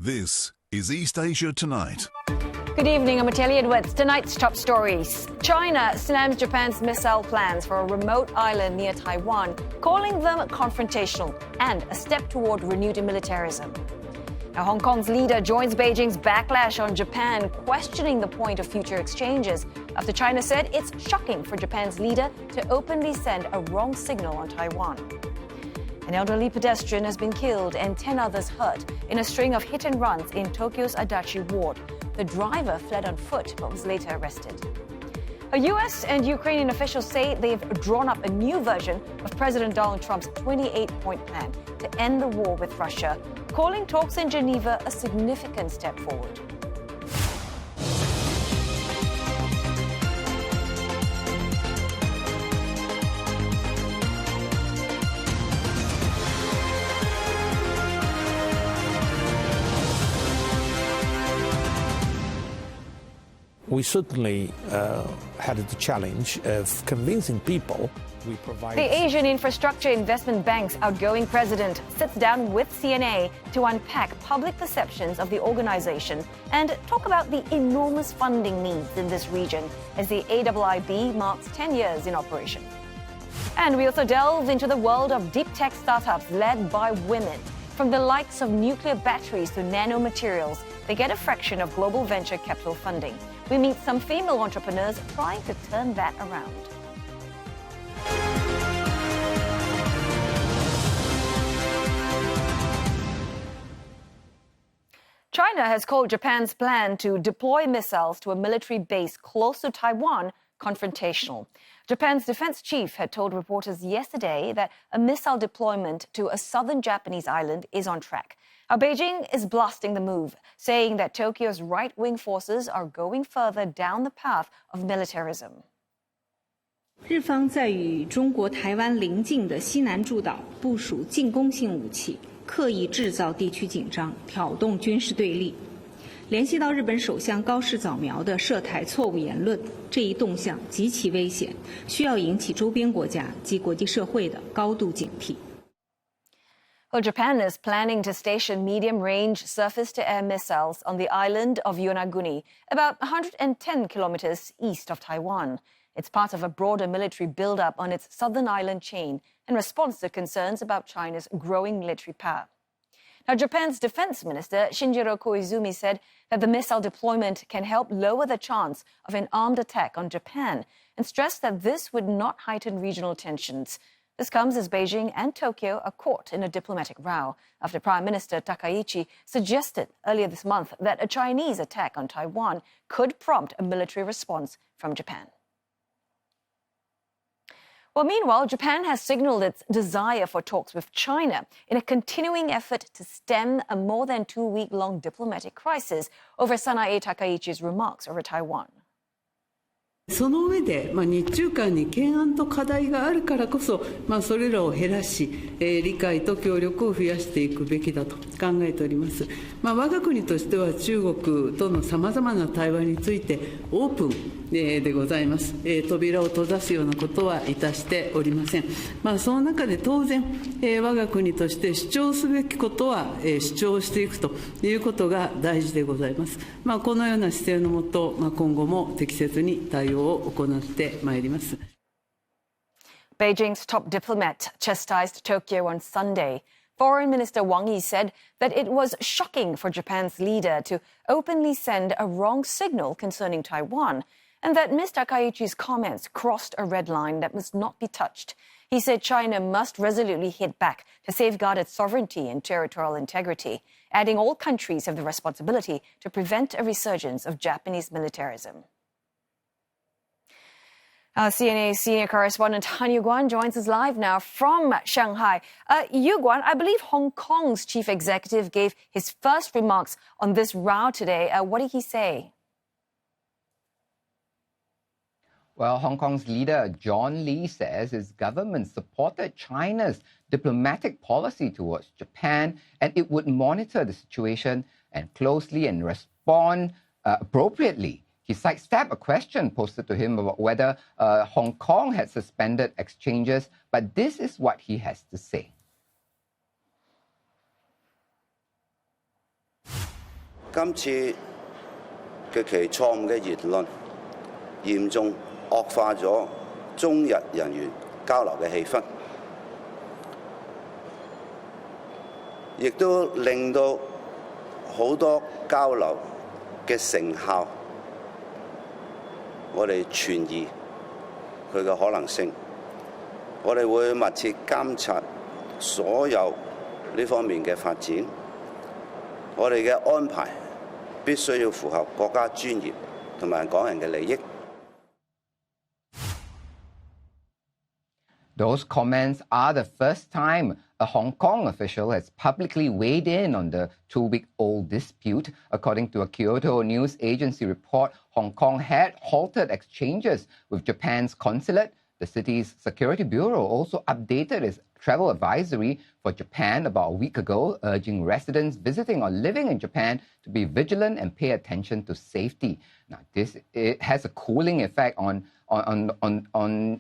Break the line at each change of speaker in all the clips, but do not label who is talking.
This is East Asia Tonight.
Good evening, I'm Ateli Edwards. Tonight's top stories. China slams Japan's missile plans for a remote island near Taiwan, calling them confrontational and a step toward renewed militarism. Now, Hong Kong's leader joins Beijing's backlash on Japan, questioning the point of future exchanges after China said it's shocking for Japan's leader to openly send a wrong signal on Taiwan. An elderly pedestrian has been killed and 10 others hurt in a string of hit-and-runs in Tokyo's Adachi ward. The driver fled on foot but was later arrested. A U.S. and Ukrainian officials say they've drawn up a new version of President Donald Trump's 28-point plan to end the war with Russia, calling talks in Geneva a significant step forward.
We certainly had the challenge of convincing people we provide.
The Asian Infrastructure Investment Bank's outgoing president sits down with CNA to unpack public perceptions of the organization and talk about the enormous funding needs in this region as the AIIB marks 10 years in operation. And we also delve into the world of deep tech startups led by women. From the likes of nuclear batteries to nanomaterials, they get a fraction of global venture capital funding. We meet some female entrepreneurs trying to turn that around. China has called Japan's plan to deploy missiles to a military base close to Taiwan confrontational. Japan's defense chief had told reporters yesterday that a missile deployment to a southern Japanese island is on track. Now, Beijing is blasting the move, saying that Tokyo's right-wing forces are going further down the path of militarism.
日方在与中国台湾邻近的西南诸岛部署进攻性武器，刻意制造地区紧张，挑动军事对立。联系到日本首相高市早苗的涉台错误言论，这一动向极其危险，需要引起周边国家及国际社会的高度警惕。
Well, Japan is planning to station medium-range surface-to-air missiles on the island of Yonaguni, about 110 kilometers east of Taiwan. It's part of a broader military build-up on its southern island chain in response to concerns about China's growing military power. Now, Japan's defense minister, Shinjiro Koizumi, said that the missile deployment can help lower the chance of an armed attack on Japan and stressed that this would not heighten regional tensions. This comes as Beijing and Tokyo are caught in a diplomatic row after Prime Minister Takaichi suggested earlier this month that a Chinese attack on Taiwan could prompt a military response from Japan. Well, meanwhile, Japan has signaled its desire for talks with China in a continuing effort to stem a more than 2-week-long diplomatic crisis over Sanae Takaichi's remarks over Taiwan.
その上で、日中間に懸案と課題があるからこそ、それらを減らし、理解と協力を増やしていくべきだと考えております。我が国としては中国とのさまざまな対話についてオープンでございます。扉を閉ざすようなことはいたしておりません。その中で当然、我が国として主張すべきことは主張していくということが大事でございます。このような姿勢のもと、今後も適切に対応
Beijing's top diplomat chastised Tokyo on Sunday. Foreign Minister Wang Yi said that it was shocking for Japan's leader to openly send a wrong signal concerning Taiwan, and that Ms. Takaichi's comments crossed a red line that must not be touched. He said China must resolutely hit back to safeguard its sovereignty and territorial integrity, adding all countries have the responsibility to prevent a resurgence of Japanese militarism. CNA senior correspondent Han Yuguan joins us live now from Shanghai. Yuguan, I believe Hong Kong's chief executive gave his first remarks on this row today. What did he say?
Well, Hong Kong's leader John Lee says his government supported China's diplomatic policy towards Japan and it would monitor the situation and closely and respond appropriately. He sidestepped a question posted to him about whether Hong Kong had suspended exchanges, but this is what he has to say.
今次嘅其錯誤嘅言論，嚴重惡化咗中日人員交流嘅氣氛，亦都令到好多交流嘅成效，我哋存疑佢嘅可能性。我哋會密切監察所有呢方面嘅發展。我哋嘅安排必須要符合國家尊嚴同埋港人嘅利益。
Those comments are the first time a Hong Kong official has publicly weighed in on the 2-week-old dispute. According to a Kyoto news agency report, Hong Kong had halted exchanges with Japan's consulate. The city's security bureau also updated its travel advisory for Japan about a week ago, urging residents visiting or living in Japan to be vigilant and pay attention to safety. Now, it has a cooling effect on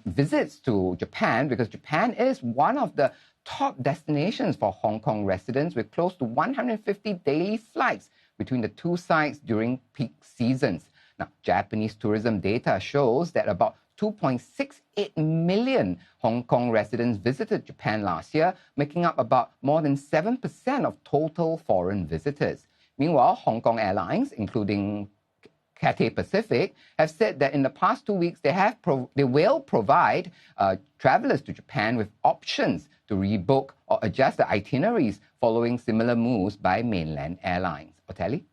visits to Japan, because Japan is one of the top destinations for Hong Kong residents, with close to 150 daily flights between the two sites during peak seasons. Now, Japanese tourism data shows that about 2.68 million Hong Kong residents visited Japan last year, making up about more than 7% of total foreign visitors. Meanwhile, Hong Kong Airlines, including Cathay Pacific, have said that in the past 2 weeks they will provide travelers to Japan with options to rebook or adjust the itineraries following similar moves by mainland airlines. Otelli?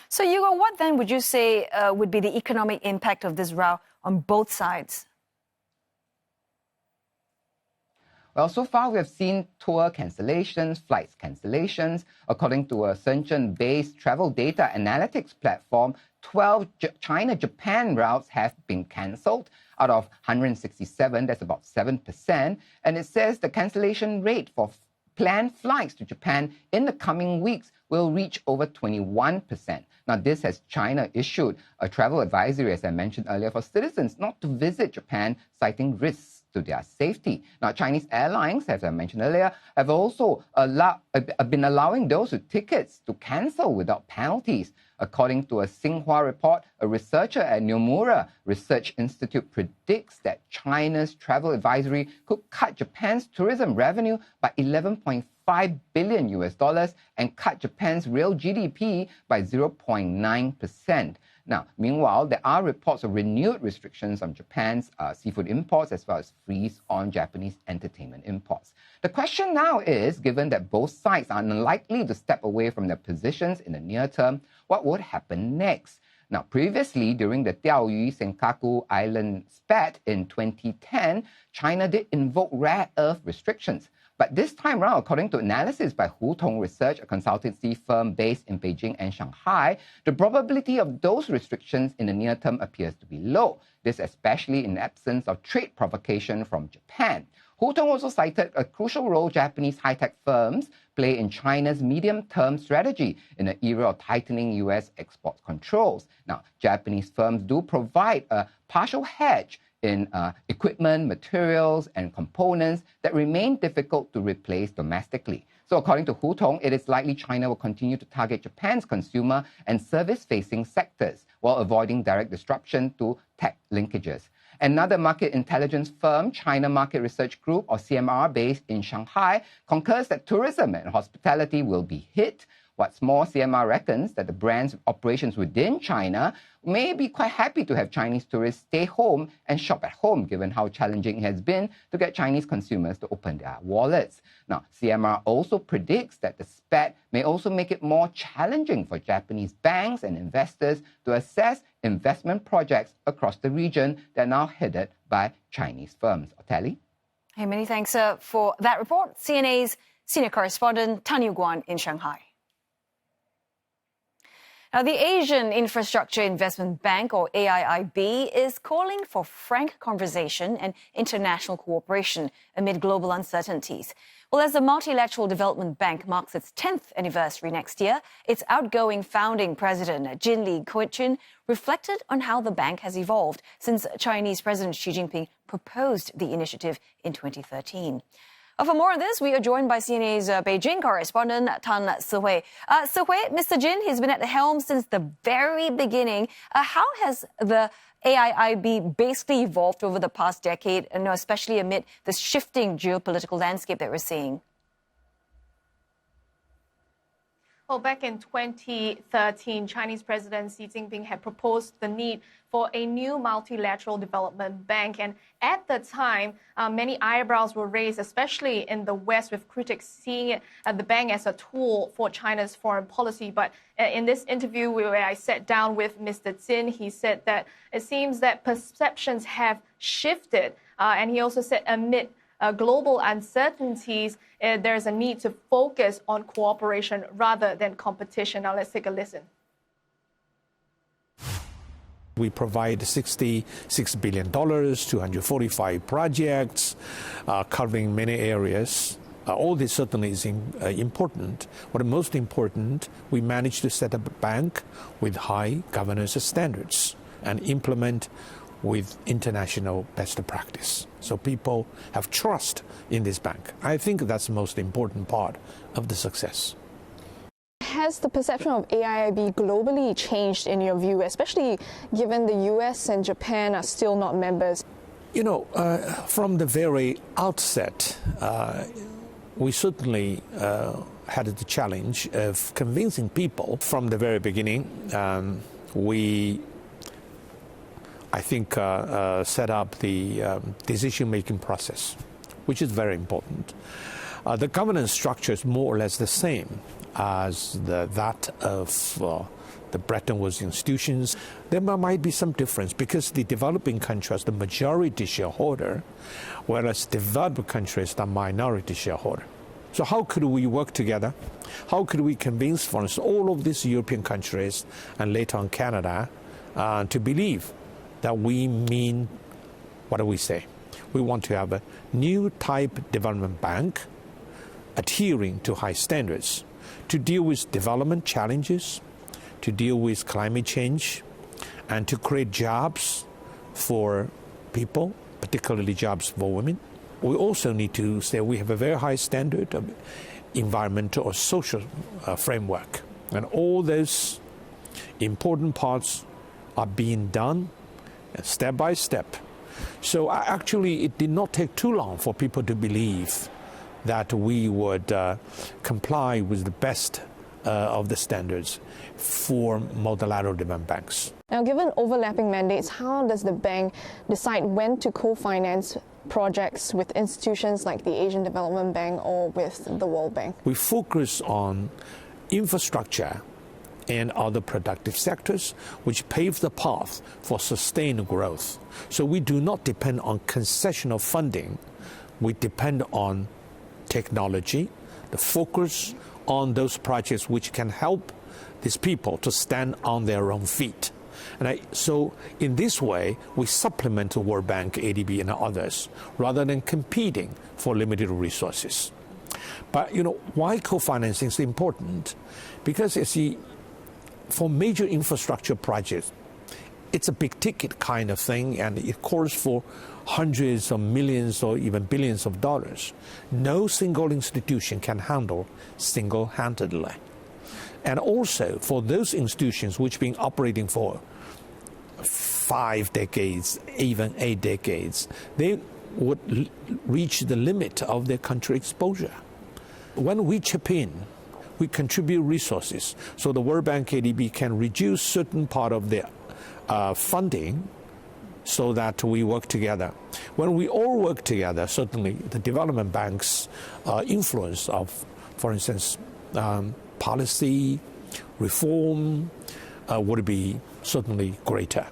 So, Hugo, what then would you say would be the economic impact of this row on both sides?
Well, so far we have seen tour cancellations, flights cancellations. According to a Shenzhen-based travel data analytics platform, 12 China-Japan routes have been cancelled out of 167. That's about 7%. And it says the cancellation rate for planned flights to Japan in the coming weeks will reach over 21%. Now, this has China issued a travel advisory, as I mentioned earlier, for citizens not to visit Japan, citing risks to their safety. Now, Chinese airlines, as I mentioned earlier, have also been allowing those with tickets to cancel without penalties. According to a Xinhua report, a researcher at Nomura Research Institute predicts that China's travel advisory could cut Japan's tourism revenue by $11.5 billion and cut Japan's real GDP by 0.9%. Now, meanwhile, there are reports of renewed restrictions on Japan's seafood imports, as well as freeze on Japanese entertainment imports. The question now is, given that both sides are unlikely to step away from their positions in the near term, what would happen next? Now, previously, during the Diaoyu Senkaku Island spat in 2010, China did invoke rare earth restrictions. But this time around, according to analysis by Hutong Research, a consultancy firm based in Beijing and Shanghai, the probability of those restrictions in the near term appears to be low. This especially in the absence of trade provocation from Japan. Hutong also cited a crucial role Japanese high-tech firms play in China's medium-term strategy in an era of tightening U.S. export controls. Now, Japanese firms do provide a partial hedge in equipment, materials, and components that remain difficult to replace domestically. So according to Hutong, it is likely China will continue to target Japan's consumer and service-facing sectors while avoiding direct disruption to tech linkages. Another market intelligence firm, China Market Research Group, or CMR, based in Shanghai, concurs that tourism and hospitality will be hit. What's more, CMR reckons that the brand's operations within China may be quite happy to have Chinese tourists stay home and shop at home, given how challenging it has been to get Chinese consumers to open their wallets. Now, CMR also predicts that the spat may also make it more challenging for Japanese banks and investors to assess investment projects across the region that are now headed by Chinese firms. Otelli?
Hey, many thanks for that report. CNA's senior correspondent Tan Yu-Guan in Shanghai. Now, the Asian Infrastructure Investment Bank, or AIIB, is calling for frank conversation and international cooperation amid global uncertainties. Well, as the multilateral development bank marks its 10th anniversary next year, its outgoing founding president, Jinli Qiqun, reflected on how the bank has evolved since Chinese President Xi Jinping proposed the initiative in 2013. For more on this, we are joined by CNA's Beijing correspondent Tan Sihui. Sihui, Mr. Jin, he's been at the helm since the very beginning. How has the AIIB basically evolved over the past decade, especially amid the shifting geopolitical landscape that we're seeing?
Well, back in 2013, Chinese President Xi Jinping had proposed the need for a new multilateral development bank. And at the time, many eyebrows were raised, especially in the West, with critics seeing the bank as a tool for China's foreign policy. But in this interview where I sat down with Mr. Jin, he said that it seems that perceptions have shifted. And he also said amid global uncertainties, there's a need to focus on cooperation rather than competition. Now let's take a listen.
We provide $66 billion, 245 projects, covering many areas. All this certainly is important. But most important, we managed to set up a bank with high governance standards and implement with international best practice. So people have trust in this bank. I think that's the most important part of the success.
Has the perception of AIIB globally changed in your view, especially given the US and Japan are still not members?
From the very outset, we certainly had the challenge of convincing people. From the very beginning, I think, set up the decision-making process, which is very important. The governance structure is more or less the same as that of the Bretton Woods institutions. There might be some difference because the developing countries are the majority shareholder, whereas developed countries are minority shareholder. So how could we work together? How could we convince, for instance, all of these European countries and later on Canada to believe that we mean what do we say? We want to have a new type development bank adhering to high standards to deal with development challenges, to deal with climate change, and to create jobs for people, particularly jobs for women. We also need to say we have a very high standard of environmental or social framework. And all those important parts are being done step by step. So actually, it did not take too long for people to believe that we would comply with the best of the standards for multilateral development banks.
Now, given overlapping mandates, how does the bank decide when to co-finance projects with institutions like the Asian Development Bank or with the World Bank?
We focus on infrastructure and other productive sectors which pave the path for sustained growth. So we do not depend on concessional funding. We depend on technology, the focus on those projects which can help these people to stand on their own feet. And so in this way, we supplement the World Bank, AIIB, and others, rather than competing for limited resources. But, why co-financing is important? Because, you see, for major infrastructure projects, it's a big ticket kind of thing, and it calls for hundreds of millions or even billions of dollars. No single institution can handle single-handedly. And also, for those institutions which have been operating for 5 decades, even 8 decades, they would reach the limit of their country exposure. When we chip in, we contribute resources, so the World Bank AIIB can reduce certain part of their funding so that we work together. When we all work together, certainly the development bank's influence of, for instance, policy, reform would be certainly greater.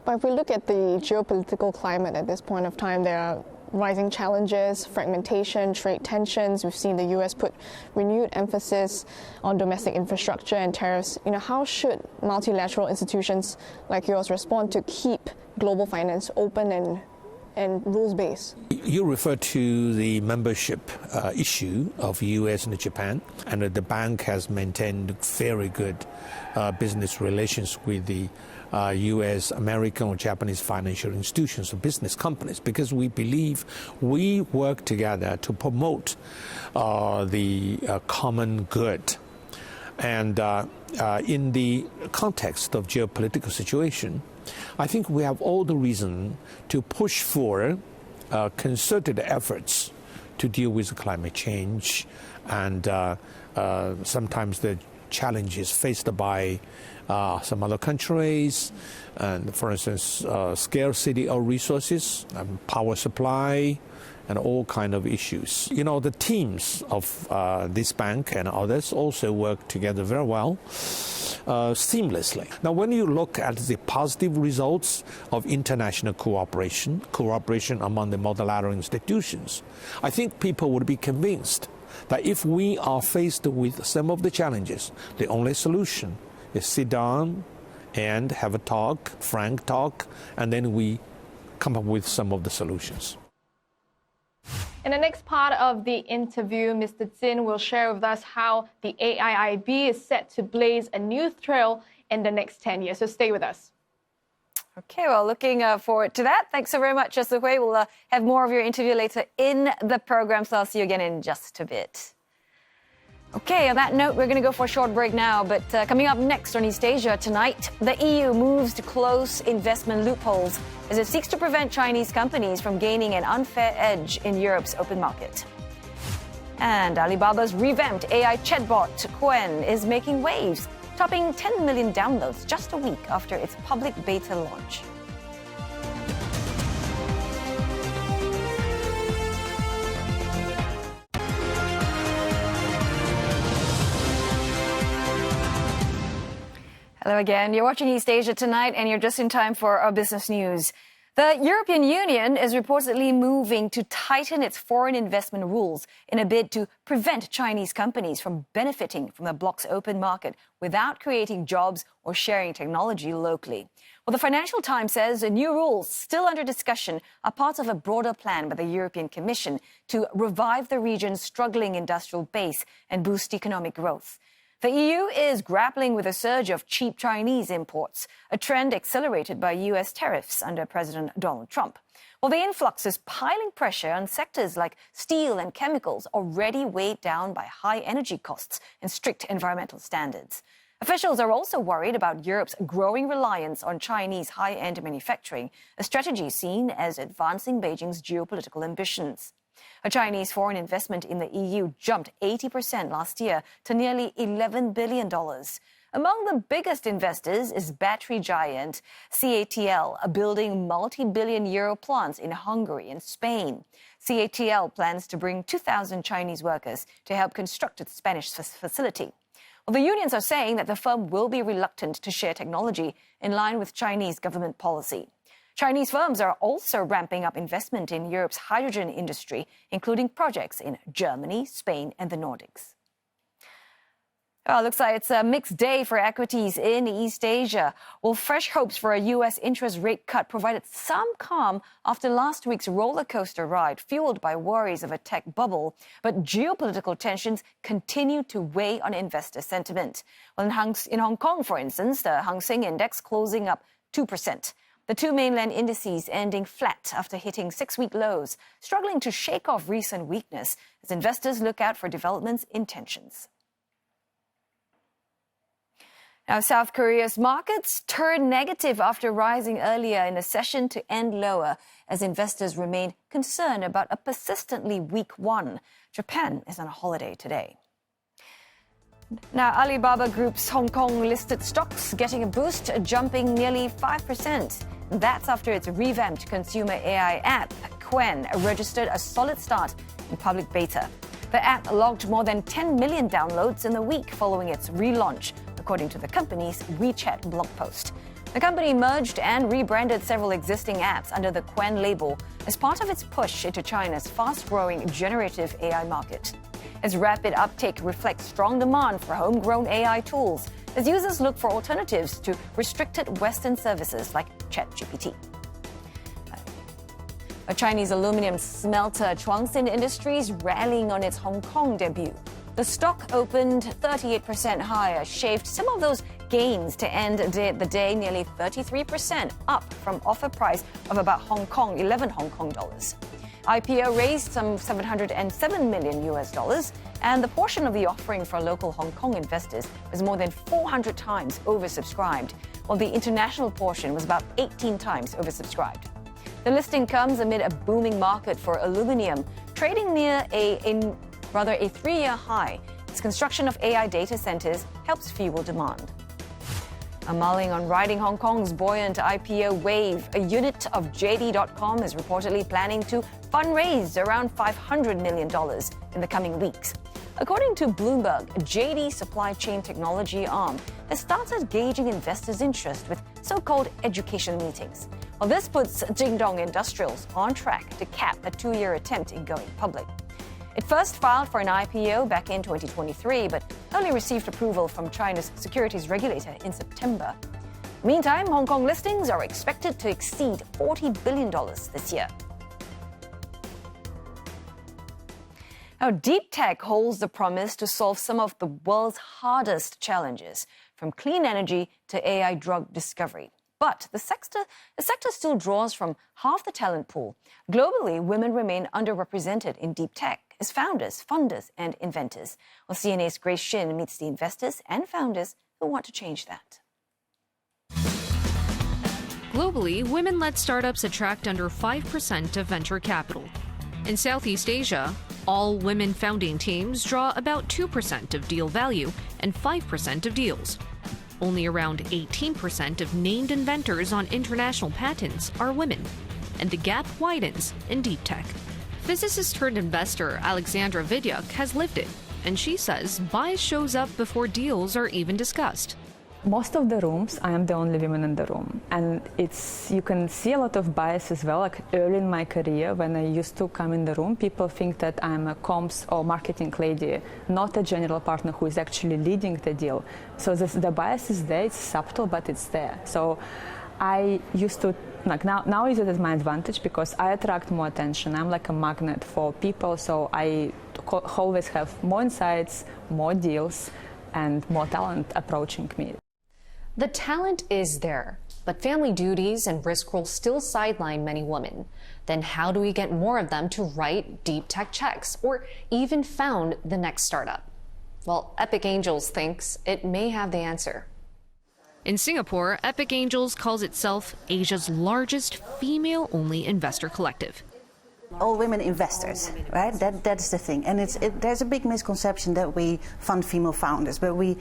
But if we look at the geopolitical climate at this point of time, there are rising challenges, fragmentation, trade tensions. We've seen the U.S. put renewed emphasis on domestic infrastructure and tariffs. How should multilateral institutions like yours respond to keep global finance open and and rules-based?
You refer to the membership issue of U.S. and Japan, and the bank has maintained very good business relations with the U.S., American or Japanese financial institutions or business companies, because we believe we work together to promote the common good. And in the context of geopolitical situation, I think we have all the reason to push for concerted efforts to deal with climate change and sometimes the challenges faced by some other countries, and for instance, scarcity of resources, power supply, and all kind of issues. You know, the teams of this bank and others also work together very well, seamlessly. Now, when you look at the positive results of international cooperation among the multilateral institutions, I think people would be convinced that if we are faced with some of the challenges, the only solution is sit down and have a talk, frank talk, and then we come up with some of the solutions.
In the next part of the interview, Mr. Zin will share with us how the AIIB is set to blaze a new trail in the next 10 years. So stay with us.
Okay, well, looking forward to that. Thanks so very much, Su Hui. We'll have more of your interview later in the program, so I'll see you again in just a bit. Okay, on that note, we're going to go for a short break now, but coming up next on East Asia Tonight, the EU moves to close investment loopholes as it seeks to prevent Chinese companies from gaining an unfair edge in Europe's open market. And Alibaba's revamped AI chatbot, Qwen, is making waves, topping 10 million downloads just a week after its public beta launch. Hello again. You're watching East Asia Tonight, and you're just in time for our business news. The European Union is reportedly moving to tighten its foreign investment rules in a bid to prevent Chinese companies from benefiting from the bloc's open market without creating jobs or sharing technology locally. Well, the Financial Times says the new rules, still under discussion, are part of a broader plan by the European Commission to revive the region's struggling industrial base and boost economic growth. The EU is grappling with a surge of cheap Chinese imports, a trend accelerated by U.S. tariffs under President Donald Trump. Well, the influx is piling pressure on sectors like steel and chemicals, already weighed down by high energy costs and strict environmental standards. Officials are also worried about Europe's growing reliance on Chinese high-end manufacturing, a strategy seen as advancing Beijing's geopolitical ambitions. A Chinese foreign investment in the EU jumped 80% last year to nearly $11 billion. Among the biggest investors is battery giant CATL, building multi-billion euro plants in Hungary and Spain. CATL plans to bring 2,000 Chinese workers to help construct its Spanish facility. Well, the unions are saying that the firm will be reluctant to share technology in line with Chinese government policy. Chinese firms are also ramping up investment in Europe's hydrogen industry, including projects in Germany, Spain, and the Nordics. Well, looks like it's a mixed day for equities in East Asia. Well, fresh hopes for a U.S. interest rate cut provided some calm after last week's roller coaster ride, fueled by worries of a tech bubble. But geopolitical tensions continue to weigh on investor sentiment. Well, in Hong Kong, for instance, the Hang Seng Index closing up 2%. The two mainland indices ending flat after hitting 6-week lows, struggling to shake off recent weakness as investors look out for developments in tensions. Now, South Korea's markets turned negative after rising earlier in the session to end lower as investors remain concerned about a persistently weak won. Japan is on a holiday today. Now, Alibaba Group's Hong Kong-listed stocks getting a boost, jumping nearly 5%. That's after its revamped consumer AI app, Qwen, registered a solid start in public beta. The app logged more than 10 million downloads in the week following its relaunch, according to the company's WeChat blog post. The company merged and rebranded several existing apps under the Qwen label as part of its push into China's fast-growing generative AI market. Its rapid uptake reflects strong demand for homegrown AI tools as users look for alternatives to restricted Western services like ChatGPT. A Chinese aluminum smelter, Chuangxin Industries, rallying on its Hong Kong debut. The stock opened 38% higher, shaved some of those gains to end the day nearly 33% up from offer price of about 11 Hong Kong dollars. IPO raised some $707 million US, and the portion of the offering for local Hong Kong investors was more than 400 times oversubscribed, while the international portion was about 18 times oversubscribed. The listing comes amid a booming market for aluminium, trading near a 3-year high. Its construction of AI data centers helps fuel demand. Mulling on riding Hong Kong's buoyant IPO wave, a unit of JD.com is reportedly planning to fundraise around $500 million in the coming weeks. According to Bloomberg, JD supply chain technology arm has started gauging investors' interest with so-called education meetings. Well, this puts Jingdong Industrials on track to cap a 2-year attempt in going public. It first filed for an IPO back in 2023, but only received approval from China's securities regulator in September. Meantime, Hong Kong listings are expected to exceed $40 billion this year. Now, deep tech holds the promise to solve some of the world's hardest challenges, from clean energy to AI drug discovery. But the sector still draws from half the talent pool. Globally, women remain underrepresented in deep tech as founders, funders, and inventors. Well, CNA's Grace Shin meets the investors and founders who want to change that.
Globally, women-led startups attract under 5% of venture capital. In Southeast Asia, all women founding teams draw about 2% of deal value and 5% of deals. Only around 18% of named inventors on international patents are women, and the gap widens in deep tech. Physicist-turned-investor Alexandra Vidyak has lived it, and she says bias shows up before deals are even discussed.
Most of the rooms, I am the only woman in the room, and you can see a lot of bias as well. Like early in my career, when I used to come in the room, people think that I'm a comms or marketing lady, not a general partner who is actually leading the deal. So the bias is there, it's subtle, but it's there. So I used to, now is at my advantage because I attract more attention. I'm like a magnet for people, so I always have more insights, more deals, and more talent approaching me.
The talent is there, but family duties and risk roles still sideline many women. Then how do we get more of them to write deep tech checks or even found the next startup? Well, Epic Angels thinks it may have the answer.
In Singapore, Epic Angels calls itself Asia's largest female-only investor collective.
All women investors, right? That's the thing. And there's a big misconception that we fund female founders, but we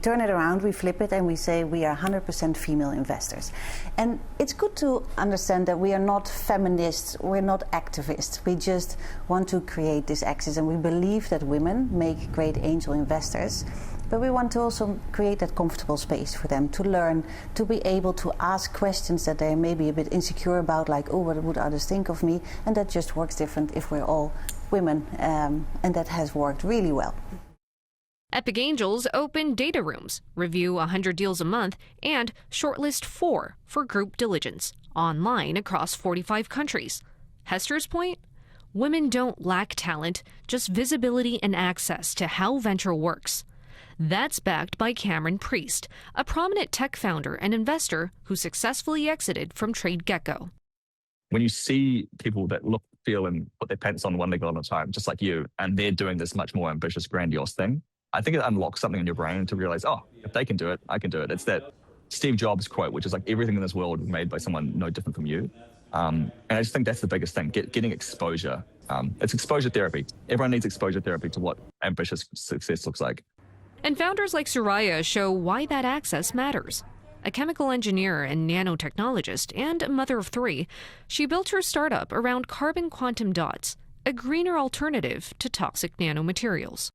turn it around, we flip it, and we say we are 100% female investors. And it's good to understand that we are not feminists, we're not activists. We just want to create this access, and we believe that women make great angel investors. But we want to also create that comfortable space for them to learn, to be able to ask questions that they may be a bit insecure about, like, oh, what would others think of me? And that just works different if we're all women, and that has worked really well.
Epic Angels open data rooms, review 100 deals a month, and shortlist 4 for group diligence, online across 45 countries. Hester's point? Women don't lack talent, just visibility and access to how venture works. That's backed by Cameron Priest, a prominent tech founder and investor who successfully exited from TradeGecko.
When you see people that look, feel, and put their pants on one leg at a time, just like you, and they're doing this much more ambitious, grandiose thing, I think it unlocks something in your brain to realize, oh, if they can do it, I can do it. It's that Steve Jobs quote, which is like, everything in this world was made by someone no different from you. And I just think that's the biggest thing, getting exposure. It's exposure therapy. Everyone needs exposure therapy to what ambitious success looks like.
And founders like Suraya show why that access matters. A chemical engineer and nanotechnologist and a mother of 3, she built her startup around carbon quantum dots, a greener alternative to toxic nanomaterials.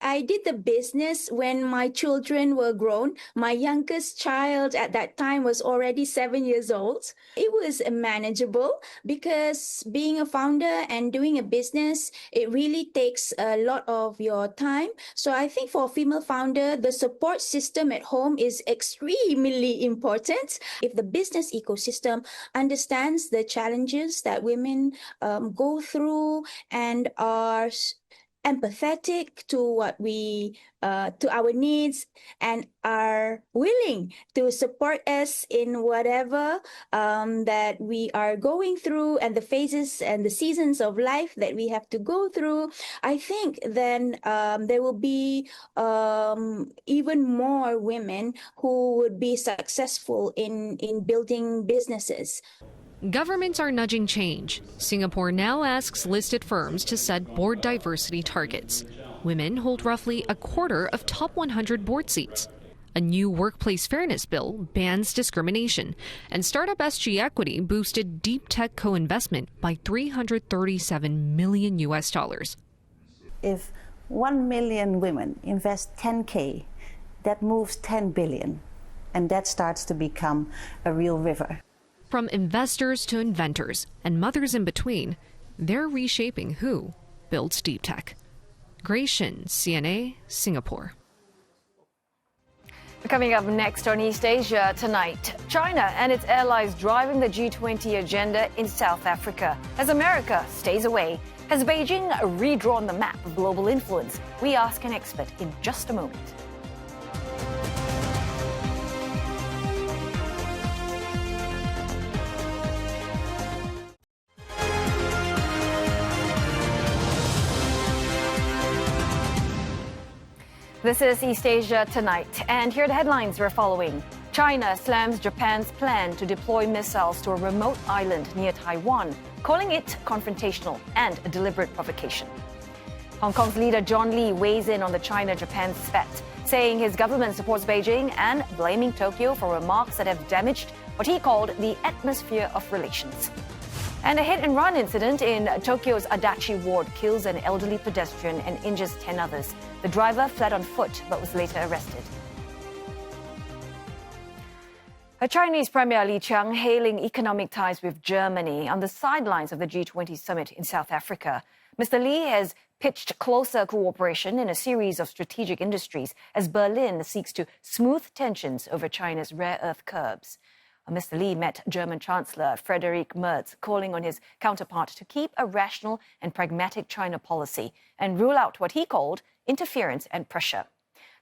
I did the business when my children were grown. My youngest child at that time was already 7 years old. It was manageable because being a founder and doing a business, it really takes a lot of your time. So I think for a female founder, the support system at home is extremely important. If the business ecosystem understands the challenges that women go through and are empathetic to what to our needs and are willing to support us in whatever that we are going through and the phases and the seasons of life that we have to go through, I think then there will be even more women who would be successful in building businesses.
Governments are nudging change. Singapore now asks listed firms to set board diversity targets. Women hold roughly a quarter of top 100 board seats. A new workplace fairness bill bans discrimination, and startup SG Equity boosted deep tech co-investment by $337 million.
If 1 million women invest 10K, that moves 10 billion, and that starts to become a real river.
From investors to inventors and mothers in between, they're reshaping who builds deep tech. Grace Shin, CNA, Singapore.
Coming up next on East Asia Tonight, China and its allies driving the G20 agenda in South Africa as America stays away. Has Beijing redrawn the map of global influence? We ask an expert in just a moment. This is East Asia Tonight, and here are the headlines we're following. China slams Japan's plan to deploy missiles to a remote island near Taiwan, calling it confrontational and a deliberate provocation. Hong Kong's leader John Lee weighs in on the China-Japan spat, saying his government supports Beijing and blaming Tokyo for remarks that have damaged what he called the atmosphere of relations. And a hit-and-run incident in Tokyo's Adachi ward kills an elderly pedestrian and injures 10 others. The driver fled on foot but was later arrested. Chinese Premier Li Qiang hailing economic ties with Germany on the sidelines of the G20 summit in South Africa. Mr. Li has pitched closer cooperation in a series of strategic industries as Berlin seeks to smooth tensions over China's rare earth curbs. Mr. Li met German Chancellor Friedrich Merz, calling on his counterpart to keep a rational and pragmatic China policy and rule out what he called interference and pressure.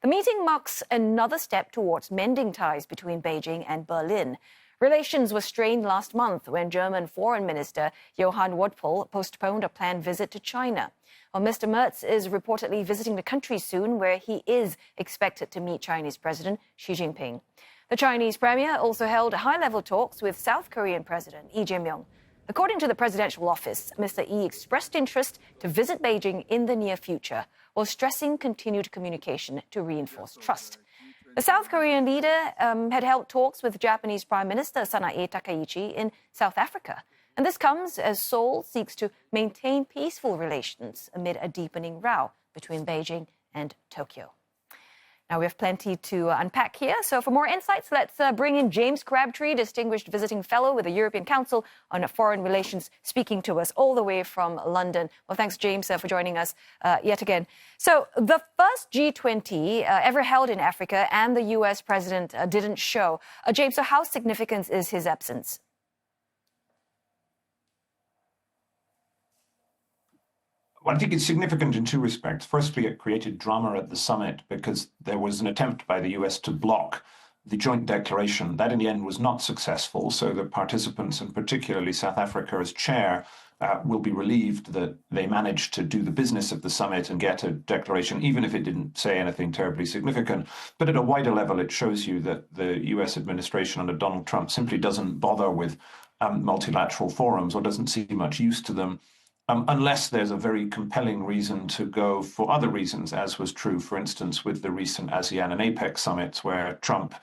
The meeting marks another step towards mending ties between Beijing and Berlin. Relations were strained last month when German Foreign Minister Johann Wadpol postponed a planned visit to China. Well, Mr. Merz is reportedly visiting the country soon, where he is expected to meet Chinese President Xi Jinping. The Chinese premier also held high-level talks with South Korean President Lee Jae-myung. According to the presidential office, Mr. Lee expressed interest to visit Beijing in the near future, while stressing continued communication to reinforce trust. The South Korean leader had held talks with Japanese Prime Minister Sanae Takaichi in South Africa. And this comes as Seoul seeks to maintain peaceful relations amid a deepening row between Beijing and Tokyo. Now, we have plenty to unpack here. So for more insights, let's bring in James Crabtree, Distinguished Visiting Fellow with the European Council on Foreign Relations, speaking to us all the way from London. Well, thanks, James, for joining us yet again. So the first G20 ever held in Africa, and the U.S. president didn't show. James, so how significant is his absence?
Well, I think it's significant in two respects. Firstly, it created drama at the summit because there was an attempt by the US to block the joint declaration. That in the end was not successful. So the participants, and particularly South Africa as chair, will be relieved that they managed to do the business of the summit and get a declaration, even if it didn't say anything terribly significant. But at a wider level, it shows you that the US administration under Donald Trump simply doesn't bother with multilateral forums or doesn't see much use to them. Unless there's a very compelling reason to go for other reasons, as was true, for instance, with the recent ASEAN and APEC summits, where Trump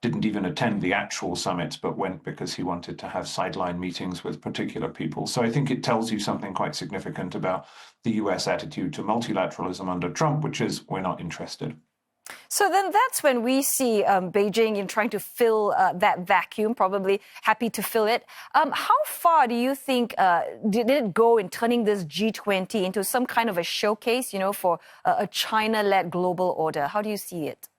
didn't even attend the actual summits, but went because he wanted to have sideline meetings with particular people. So I think it tells you something quite significant about the US attitude to multilateralism under Trump, which is we're not interested.
So then that's when we see Beijing trying to fill that vacuum, probably happy to fill it. How far do you think did it go in turning this G20 into some kind of a showcase, for a China-led global order? How do you see it?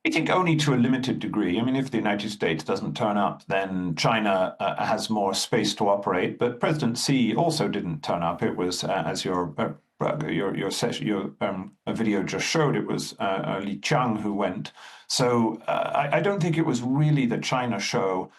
I think only to a limited degree. I mean, if the United States doesn't turn up, then China has more space to operate. But President Xi also didn't turn up. It was, as your video just showed, it was Li Qiang who went. So I don't think it was really the China show,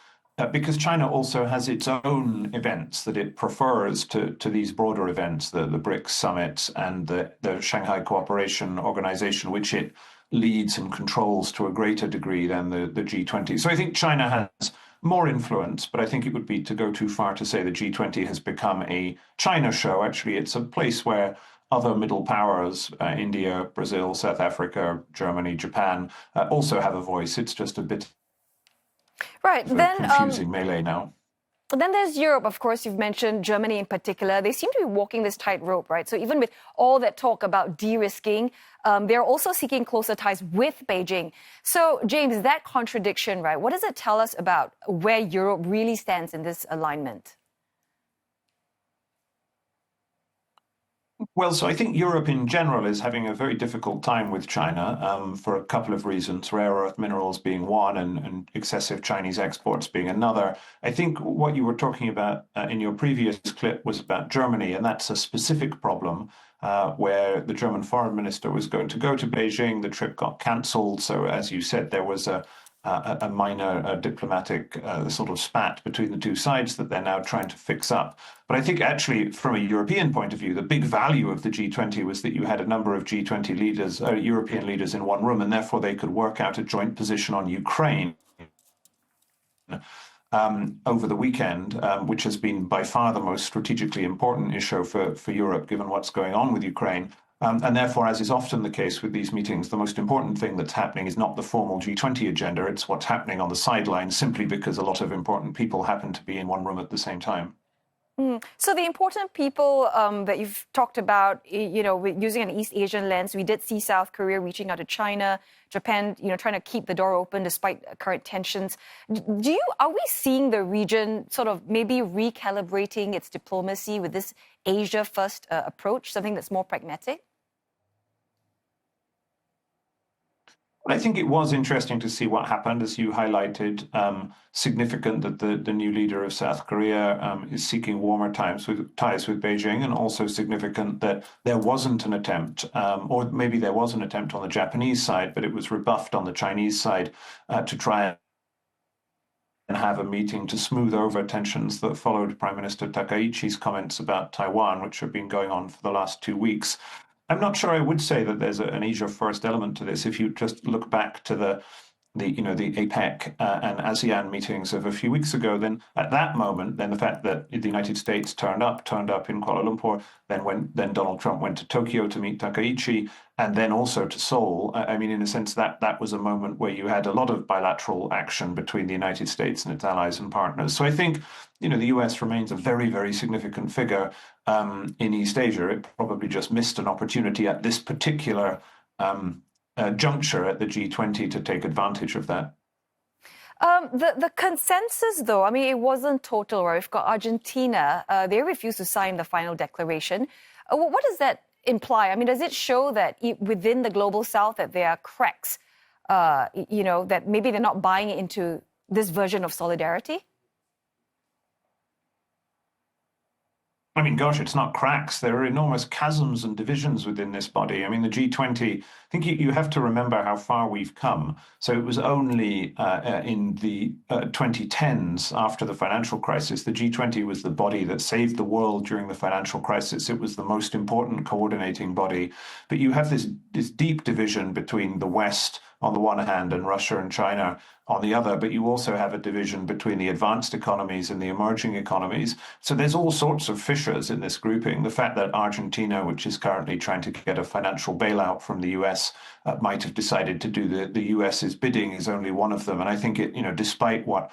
because China also has its own events that it prefers to these broader events, the BRICS summits and the Shanghai Cooperation Organization, which it leads and controls to a greater degree than the G20. So I think China has more influence, but I think it would be to go too far to say the G20 has become a China show. Actually, it's a place where other middle powers, India, Brazil, South Africa, Germany, Japan, also have a voice. It's just a bit
right. Then
confusing melee now.
Then there's Europe, of course, you've mentioned Germany in particular. They seem to be walking this tightrope, right? So even with all that talk about de-risking, they're also seeking closer ties with Beijing. So, James, that contradiction, right? What does it tell us about where Europe really stands in this alignment?
Well, so I think Europe in general is having a very difficult time with China for a couple of reasons, rare earth minerals being one and excessive Chinese exports being another. I think what you were talking about in your previous clip was about Germany, and that's a specific problem where the German foreign minister was going to go to Beijing. The trip got cancelled. So as you said, there was a minor diplomatic sort of spat between the two sides that they're now trying to fix up. But I think actually from a European point of view, the big value of the G20 was that you had a number of G20 leaders, European leaders in one room, and therefore they could work out a joint position on Ukraine over the weekend, which has been by far the most strategically important issue for Europe, given what's going on with Ukraine. And therefore, as is often the case with these meetings, the most important thing that's happening is not the formal G20 agenda, it's what's happening on the sidelines, simply because a lot of important people happen to be in one room at the same time.
So the important people that you've talked about, using an East Asian lens, we did see South Korea reaching out to China, Japan, trying to keep the door open despite current tensions. Are we seeing the region sort of maybe recalibrating its diplomacy with this Asia-first approach, something that's more pragmatic?
I think it was interesting to see what happened, as you highlighted. Significant that the new leader of South Korea is seeking warmer ties with Beijing, and also significant that there wasn't an attempt, or maybe there was an attempt on the Japanese side, but it was rebuffed on the Chinese side to try and have a meeting to smooth over tensions that followed Prime Minister Takaichi's comments about Taiwan, which have been going on for the last 2 weeks. I'm not sure I would say that there's an Asia-first element to this. If you just look back to the APEC and ASEAN meetings of a few weeks ago, then at that moment, then the fact that the United States turned up in Kuala Lumpur, then Donald Trump went to Tokyo to meet Takaichi, and then also to Seoul. I mean, in a sense, that was a moment where you had a lot of bilateral action between the United States and its allies and partners. So I think, the US remains a very, very significant figure in East Asia. It probably just missed an opportunity at this particular juncture at the G20 to take advantage of that.
The consensus, though, I mean, it wasn't total, right? We've got Argentina. They refused to sign the final declaration. What does that imply? I mean, does it show that within the global South that there are cracks, that maybe they're not buying into this version of solidarity?
I mean, gosh, it's not cracks. There are enormous chasms and divisions within this body. I mean, the G20, I think you have to remember how far we've come. So it was only in the 2010s, after the financial crisis, the G20 was the body that saved the world during the financial crisis. It was the most important coordinating body. But you have this deep division between the West on the one hand and Russia and China on the other, but you also have a division between the advanced economies and the emerging economies. So there's all sorts of fissures in this grouping. The fact that Argentina, which is currently trying to get a financial bailout from the US, might have decided to do the US's bidding is only one of them. And I think it, despite what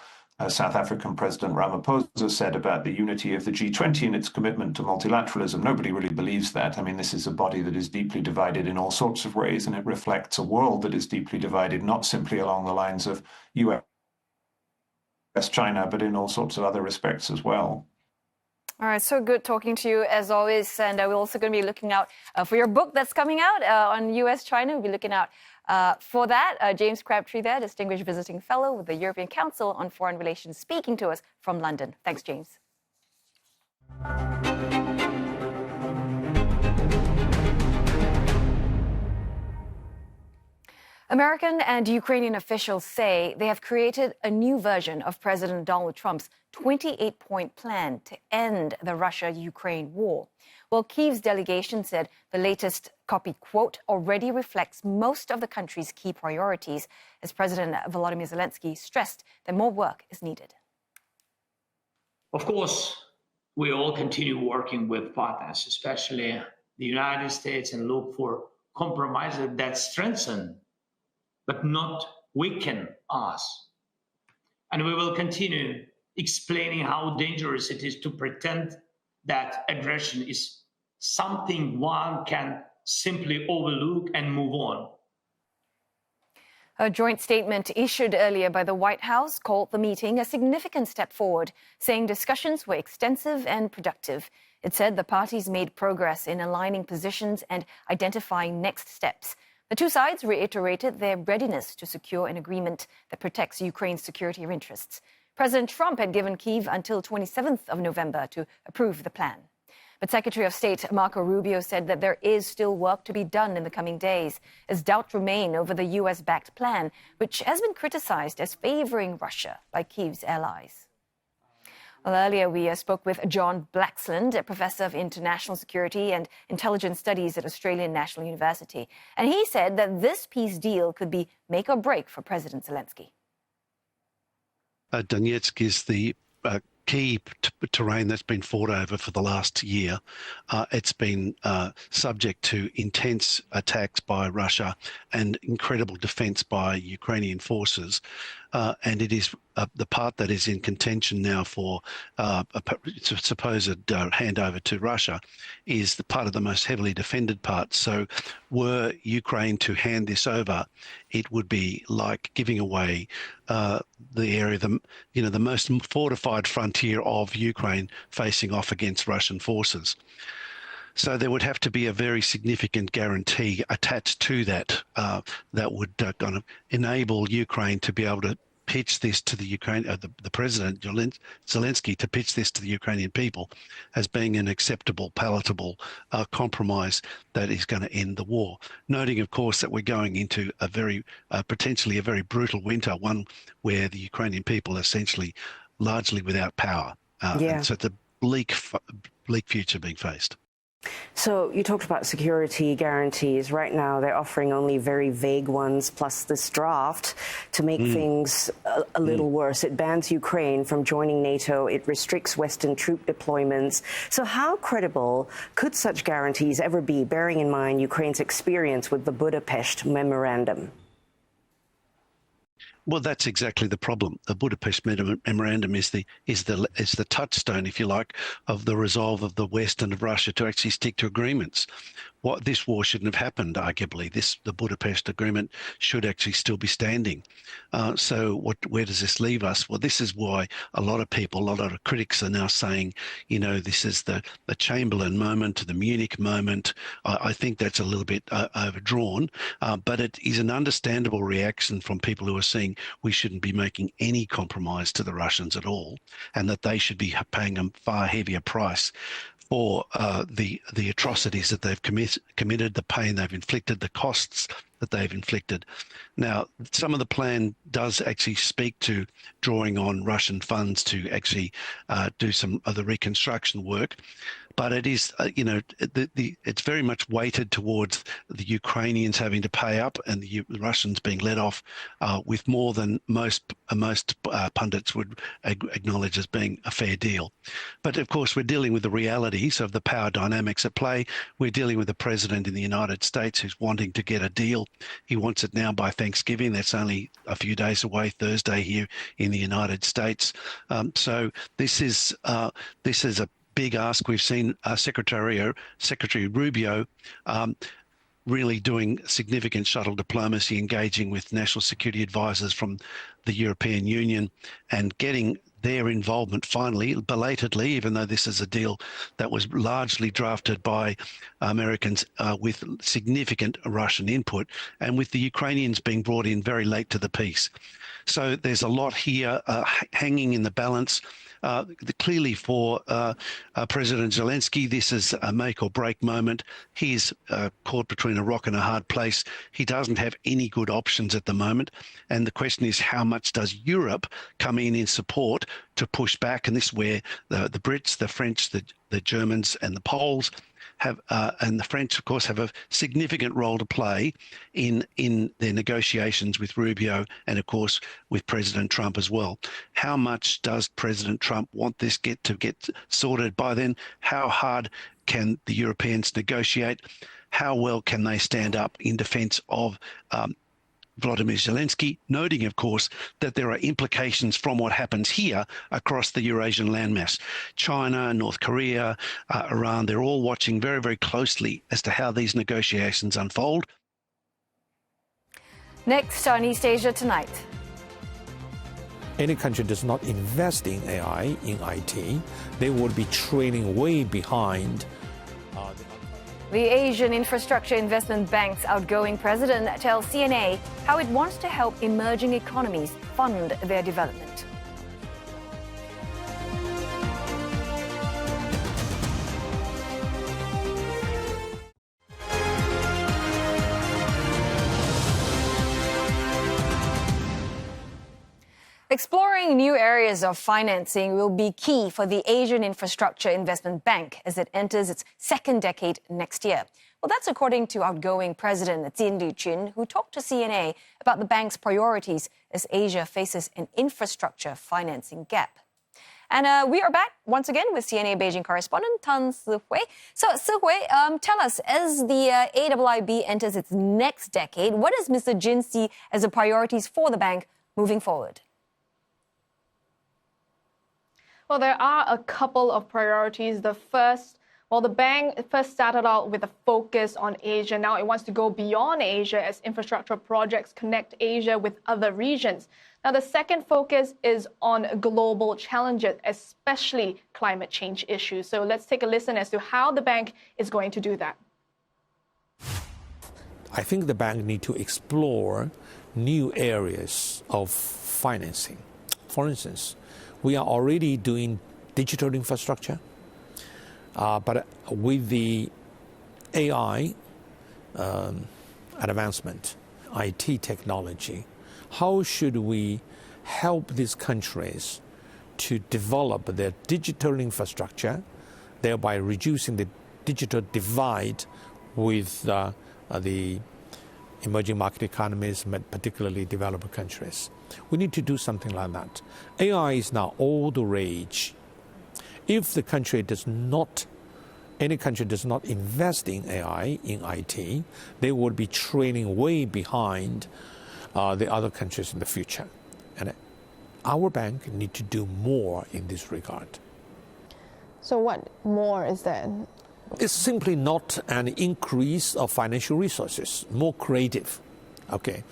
South African President Ramaphosa said about the unity of the G20 and its commitment to multilateralism, nobody really believes that. I mean, this is a body that is deeply divided in all sorts of ways, and it reflects a world that is deeply divided, not simply along the lines of US-China, but in all sorts of other respects as well.
All right, so good talking to you as always. And we're also going to be looking out for your book that's coming out on US-China. We'll be looking out for that. James Crabtree there, Distinguished Visiting Fellow with the European Council on Foreign Relations, speaking to us from London. Thanks, James. American and Ukrainian officials say they have created a new version of President Donald Trump's 28-point plan to end the Russia-Ukraine war. Well, Kyiv's delegation said the latest copy, quote, already reflects most of the country's key priorities, as President Volodymyr Zelensky stressed that more work is needed.
Of course, we all continue working with partners, especially the United States, and look for compromises that strengthen but not weaken us. And we will continue explaining how dangerous it is to pretend that aggression is something one can simply overlook and move on.
A joint statement issued earlier by the White House called the meeting a significant step forward, saying discussions were extensive and productive. It said the parties made progress in aligning positions and identifying next steps. The two sides reiterated their readiness to secure an agreement that protects Ukraine's security interests. President Trump had given Kyiv until 27th of November to approve the plan. But Secretary of State Marco Rubio said that there is still work to be done in the coming days, as doubts remain over the US-backed plan, which has been criticized as favoring Russia by Kyiv's allies. Well, earlier we spoke with John Blaxland, a professor of international security and intelligence studies at Australian National University. And he said that this peace deal could be make or break for President Zelensky.
Donetsk is the key terrain that's been fought over for the last year. It's been subject to intense attacks by Russia and incredible defense by Ukrainian forces. And it is the part that is in contention now for a supposed handover to Russia is the part of the most heavily defended part. So were Ukraine to hand this over, it would be like giving away the area, the most fortified frontier of Ukraine facing off against Russian forces. So there would have to be a very significant guarantee attached to that that would kind of enable Ukraine to be able to pitch this to the Ukraine, the President Zelensky to pitch this to the Ukrainian people as being an acceptable, palatable compromise that is going to end the war. Noting, of course, that we're going into a very potentially a very brutal winter, one where the Ukrainian people are essentially largely without power. And so it's a bleak future being faced.
So you talked about security guarantees. Right now, they're offering only very vague ones, plus this draft to make things a little worse. It bans Ukraine from joining NATO. It restricts Western troop deployments. So how credible could such guarantees ever be, bearing in mind Ukraine's experience with the Budapest Memorandum?
Well, that's exactly the problem. The Budapest Memorandum is the touchstone, if you like, of the resolve of the West and of Russia to actually stick to agreements. This war shouldn't have happened, arguably. The Budapest Agreement should actually still be standing. So where does this leave us? Well, this is why a lot of critics are now saying, this is the Chamberlain moment, the Munich moment. I think that's a little bit overdrawn, but it is an understandable reaction from people who are saying we shouldn't be making any compromise to the Russians at all, and that they should be paying a far heavier price for the atrocities that they've committed, the pain they've inflicted, the costs that they've inflicted. Now, some of the plan does actually speak to drawing on Russian funds to actually do some of the reconstruction work. but it is, it's very much weighted towards the Ukrainians having to pay up and the Russians being let off with more than most pundits would acknowledge as being a fair deal. But of course, we're dealing with the realities of the power dynamics at play. We're dealing with the president in the United States who's wanting to get a deal. He wants it now by Thanksgiving. That's only a few days away, Thursday here in the United States. So this is a big ask. We've seen Secretary Rubio really doing significant shuttle diplomacy, engaging with national security advisors from the European Union and getting their involvement finally, belatedly, even though this is a deal that was largely drafted by Americans with significant Russian input, and with the Ukrainians being brought in very late to the piece. So there's a lot here hanging in the balance. Clearly for President Zelensky, this is a make or break moment. He's caught between a rock and a hard place. He doesn't have any good options at the moment. And the question is, how much does Europe come in support to push back? And this is where the Brits, the French, the Germans and the Poles have, and the French, of course, have a significant role to play in their negotiations with Rubio and, of course, with President Trump as well. How much does President Trump want this to get sorted by then? How hard can the Europeans negotiate? How well can they stand up in defence of Volodymyr Zelensky, noting, of course, that there are implications from what happens here across the Eurasian landmass. China, North Korea, Iran, they're all watching very, very closely as to how these negotiations unfold.
Next on East Asia Tonight.
Any country does not invest in AI, in IT, they would be trailing way behind
The Asian Infrastructure Investment Bank's outgoing president tells CNA how it wants to help emerging economies fund their development. Exploring new areas of financing will be key for the Asian Infrastructure Investment Bank as it enters its second decade next year. Well, that's according to outgoing President Jin Liqun, who talked to CNA about the bank's priorities as Asia faces an infrastructure financing gap. And we are back once again with CNA Beijing correspondent Tan Si-hui. So, Si-hui, tell us, as the AIIB enters its next decade, what does Mr. Jin see as the priorities for the bank moving forward?
Well, there are a couple of priorities. The bank first started out with a focus on Asia. Now it wants to go beyond Asia as infrastructure projects connect Asia with other regions. Now, the second focus is on global challenges, especially climate change issues. So let's take a listen as to how the bank is going to do that.
I think the bank needs to explore new areas of financing. For instance, we are already doing digital infrastructure, but with the AI advancement, IT technology, how should we help these countries to develop their digital infrastructure, thereby reducing the digital divide with the emerging market economies, particularly developed countries? We need to do something like that. AI is now all the rage. If any country does not invest in AI, in IT, they would be trailing way behind the other countries in the future. And our bank needs to do more in this regard.
So what more is that?
It's simply not an increase of financial resources, more creative. Okay.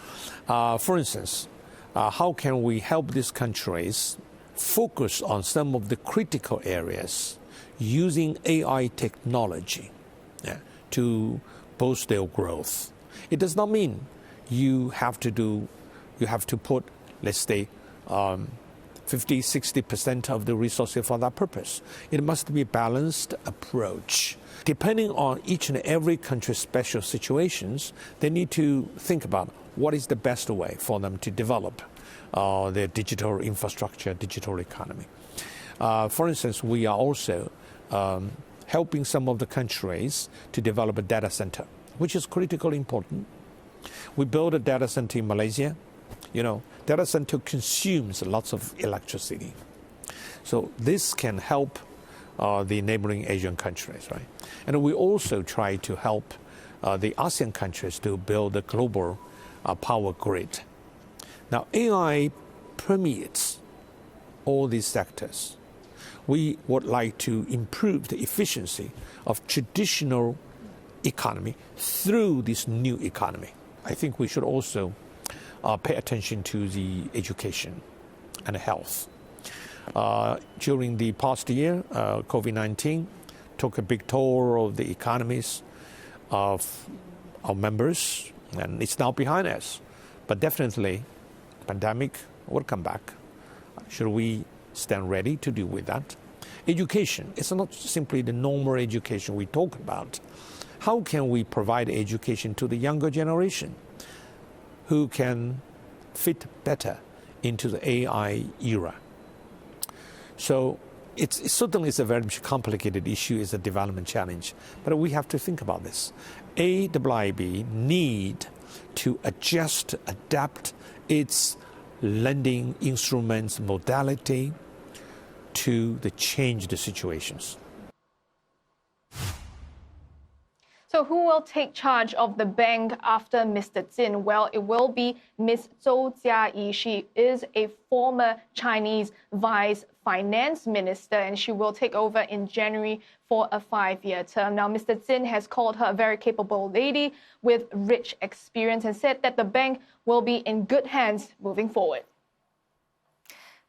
For instance, how can we help these countries focus on some of the critical areas using AI technology to boost their growth? It does not mean you have to put, let's say, 50-60% of the resources for that purpose. It must be a balanced approach. Depending on each and every country's special situations, they need to think about what is the best way for them to develop their digital infrastructure, digital economy. For instance, we are also helping some of the countries to develop a data center, which is critically important. We built a data center in Malaysia. You know, data center consumes lots of electricity. So this can help the neighboring Asian countries, right? And we also try to help the ASEAN countries to build a global power grid. Now, AI permeates all these sectors. We would like to improve the efficiency of traditional economy through this new economy. I think we should also pay attention to the education and health. During the past year, COVID-19 took a big toll of the economies of our members, and it's now behind us. But definitely, pandemic will come back. Should we stand ready to deal with that? Education, it's not simply the normal education we talk about. How can we provide education to the younger generation who can fit better into the AI era? So it certainly is a very complicated issue, it's a development challenge, but we have to think about this. AIIB need to adjust, adapt its lending instruments modality to the changed situations.
So who will take charge of the bank after Mr. Jin? Well, it will be Ms. Zhou Jiayi. She is a former Chinese vice finance minister, and she will take over in January for a 5-year term. Now, Mr. Jin has called her a very capable lady with rich experience and said that the bank will be in good hands moving forward.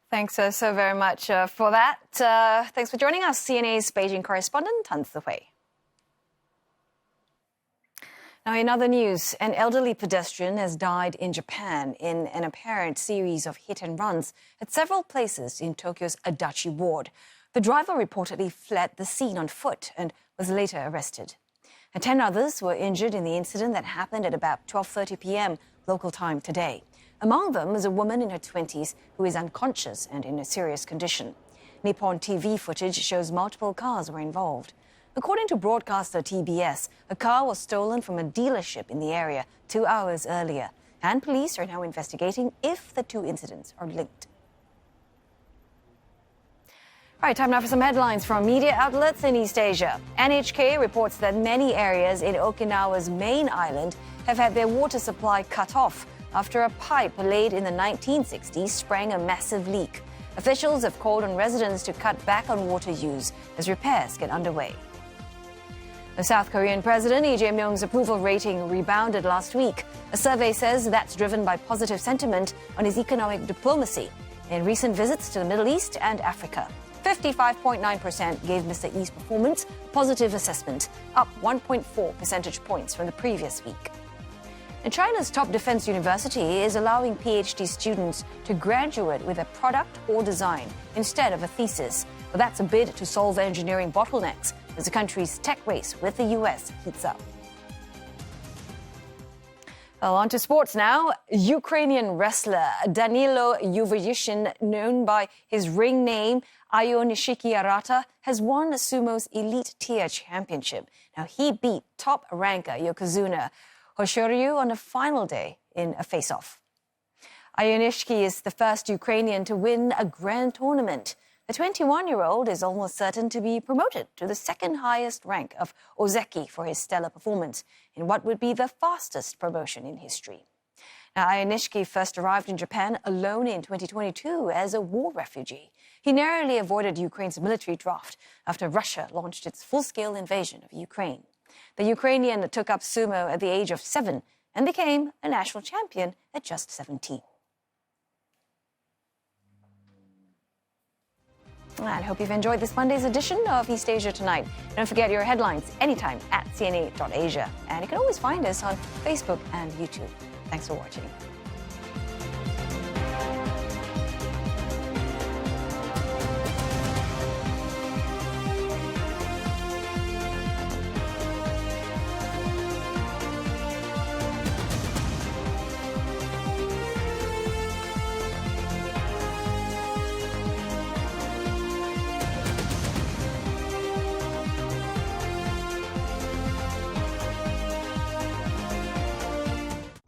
Thanks so very much for that. Thanks for joining us, CNA's Beijing correspondent, Tan Zihui. Now, in other news, an elderly pedestrian has died in Japan in an apparent series of hit and runs at several places in Tokyo's Adachi ward. The driver reportedly fled the scene on foot and was later arrested. And 10 others were injured in the incident that happened at about 12:30 p.m. local time today. Among them is a woman in her 20s who is unconscious and in a serious condition. Nippon TV footage shows multiple cars were involved. According to broadcaster TBS, a car was stolen from a dealership in the area 2 hours earlier, and police are now investigating if the two incidents are linked. All right, time now for some headlines from media outlets in East Asia. NHK reports that many areas in Okinawa's main island have had their water supply cut off after a pipe laid in the 1960s sprang a massive leak. Officials have called on residents to cut back on water use as repairs get underway. The South Korean President Lee Jae-myung's approval rating rebounded last week. A survey says that's driven by positive sentiment on his economic diplomacy in recent visits to the Middle East and Africa. 55.9% gave Mr. Lee's performance a positive assessment, up 1.4 percentage points from the previous week. And China's top defense university is allowing PhD students to graduate with a product or design instead of a thesis. But that's a bid to solve engineering bottlenecks as the country's tech race with the US heats up. Well, on to sports now. Ukrainian wrestler Danilo Yuvayishin, known by his ring name Ionishiki Arata, has won the sumo's elite tier championship. Now, he beat top ranker Yokozuna Hoshoryu on the final day in a face-off. Ionishiki is the first Ukrainian to win a grand tournament. The 21-year-old is almost certain to be promoted to the second highest rank of Ozeki for his stellar performance in what would be the fastest promotion in history. Now, Ionishiki first arrived in Japan alone in 2022 as a war refugee. He narrowly avoided Ukraine's military draft after Russia launched its full-scale invasion of Ukraine. The Ukrainian took up sumo at the age of 7 and became a national champion at just 17. I hope you've enjoyed this Monday's edition of East Asia Tonight. Don't forget your headlines anytime at cna.asia. And you can always find us on Facebook and YouTube. Thanks for watching.